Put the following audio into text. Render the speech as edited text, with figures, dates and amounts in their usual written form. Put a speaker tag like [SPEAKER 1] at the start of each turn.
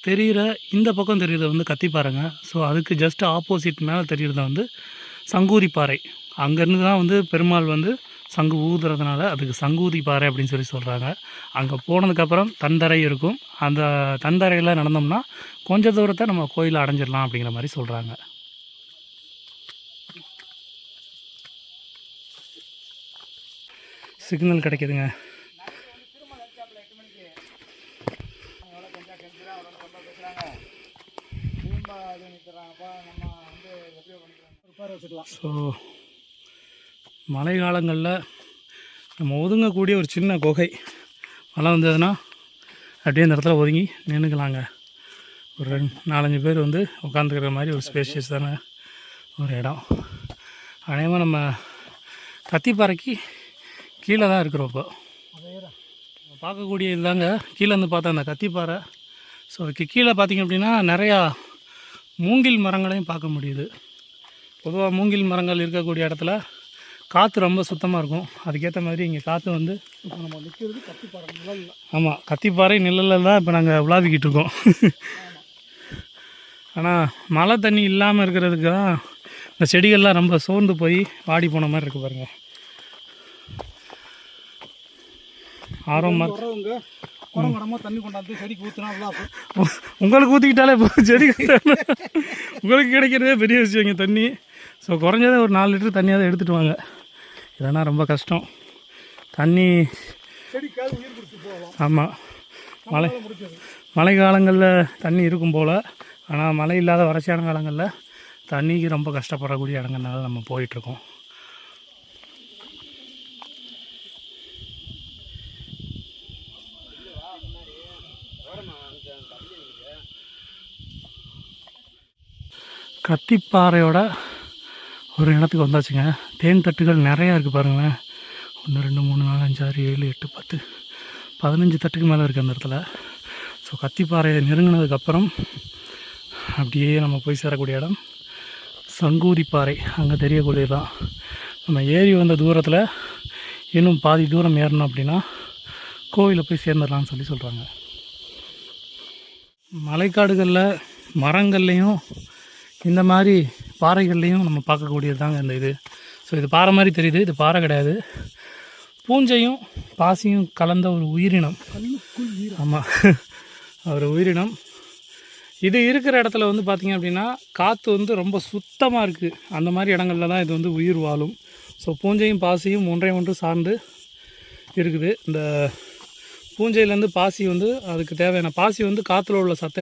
[SPEAKER 1] தெரிகிற இந்த பக்கம் தெரிகிறத வந்து கத்திப்பாறைங்க. ஸோ அதுக்கு ஜஸ்ட் ஆப்போசிட் மேலே தெரிகிறத வந்து சங்கூதி பாறை. அங்கேருந்து தான் வந்து பெருமாள் வந்து சங்கு ஊதுறதுனால அதுக்கு சங்கூதி பாறை அப்படின்னு சொல்லி சொல்கிறாங்க. அங்கே போனதுக்கப்புறம் தந்தரை இருக்கும். அந்த தந்தரையில் நடந்தோம்னா கொஞ்சம் தூரத்தை நம்ம கோயிலை அடைஞ்சிடலாம் அப்படிங்கிற மாதிரி சொல்கிறாங்க. சிக்னல் கிடைக்குதுங்க. ஸோ மழை காலங்களில் நம்ம ஒதுங்கக்கூடிய ஒரு சின்ன குகை மழை வந்ததுன்னா அப்படியே அந்த இடத்துல ஒதுங்கி நின்றுக்கலாங்க. ஒரு 4-5 பேர் வந்து உட்காந்துக்கிற மாதிரி ஒரு ஸ்பேஷியஸான ஒரு இடம். அநேகமாக நம்ம கத்திப்பாறைக்கு கீழே தான் இருக்கிறோம். இப்போ பார்க்கக்கூடிய இதுதாங்க கீழே வந்து பார்த்தா அந்த கத்திப்பாறை. ஸோ அதுக்கு கீழே பார்த்திங்க அப்படின்னா நிறையா மூங்கில் மரங்களையும் பார்க்க முடியுது. பொதுவாக மூங்கில் மரங்கள் இருக்கக்கூடிய இடத்துல காற்று ரொம்ப சுத்தமாக இருக்கும். அதுக்கேற்ற மாதிரி இங்கே காற்று வந்து இப்போ நம்ம நிற்கிறது கத்திப்பாறை நிழலில். ஆமாம், கத்திப்பாறை நிழலில் தான் இப்போ நாங்கள் உலாவிக்கிட்டு இருக்கோம். ஆனால் மழை தண்ணி இல்லாமல் இருக்கிறதுக்கு தான் இந்த செடிகள்லாம் ரொம்ப சோர்ந்து போய் வாடி போன மாதிரி இருக்குது பாருங்கள். ஆர்வமாக தண்ணி கொண்டாந்து செடிக்கு ஊற்றினா உங்களுக்கு ஊற்றிக்கிட்டாலே இப்போ செடி உங்களுக்கு கிடைக்கிறதே பெரிய விஷயங்க தண்ணி. ஸோ குறைஞ்சதே ஒரு 4 லிட்டர் தண்ணியாவது எடுத்துகிட்டு வாங்க. இல்லைன்னா ரொம்ப கஷ்டம் தண்ணி. ஆமாம், மழை காலங்களில் தண்ணி இருக்கும் போல். ஆனால் மழை இல்லாத வறட்சியான காலங்களில் தண்ணிக்கு ரொம்ப கஷ்டப்படக்கூடிய இடங்கள்னால நம்ம போயிட்டுருக்கோம். கத்திப்பாறையோட ஒரு இடத்துக்கு வந்தாச்சுங்க. தேன் தட்டுகள் நிறையா இருக்குது பாருங்களேன். 1 2 3 4 5 6 7 8 10 15 தட்டுக்கு மேலே இருக்குது அந்த இடத்துல. ஸோ கத்திப்பாறையை நெருங்கினதுக்கப்புறம் அப்படியே நம்ம போய் சேரக்கூடிய இடம் சங்கூதிப்பாறை. அங்கே தெரியக்கூடியதான். நம்ம ஏறி வந்த தூரத்தில் இன்னும் பாதி தூரம் ஏறணும் அப்படின்னா கோவிலை போய் சேர்ந்துடலான்னு சொல்லி சொல்கிறாங்க. மலைக்காடுகளில் மரங்கள்லேயும் இந்த மாதிரி பாறைகள்லேயும் நம்ம பார்க்கக்கூடியது தாங்க இந்த இது. ஸோ இது பாறை மாதிரி தெரியுது, இது பாறை கிடையாது. பூஞ்சையும் பாசியும் கலந்த ஒரு உயிரினம். ஆமாம், ஒரு உயிரினம். இது இருக்கிற இடத்துல வந்து பார்த்திங்க அப்படின்னா காற்று வந்து ரொம்ப சுத்தமாக இருக்குது. அந்த மாதிரி இடங்களில் தான் இது வந்து உயிர் வாழும். ஸோ பூஞ்சையும் பாசியும் ஒன்று சார்ந்து இருக்குது. இந்த பூஞ்சையிலேருந்து பாசி வந்து அதுக்கு தேவையான பாசி வந்து காற்றுல உள்ள சத்தை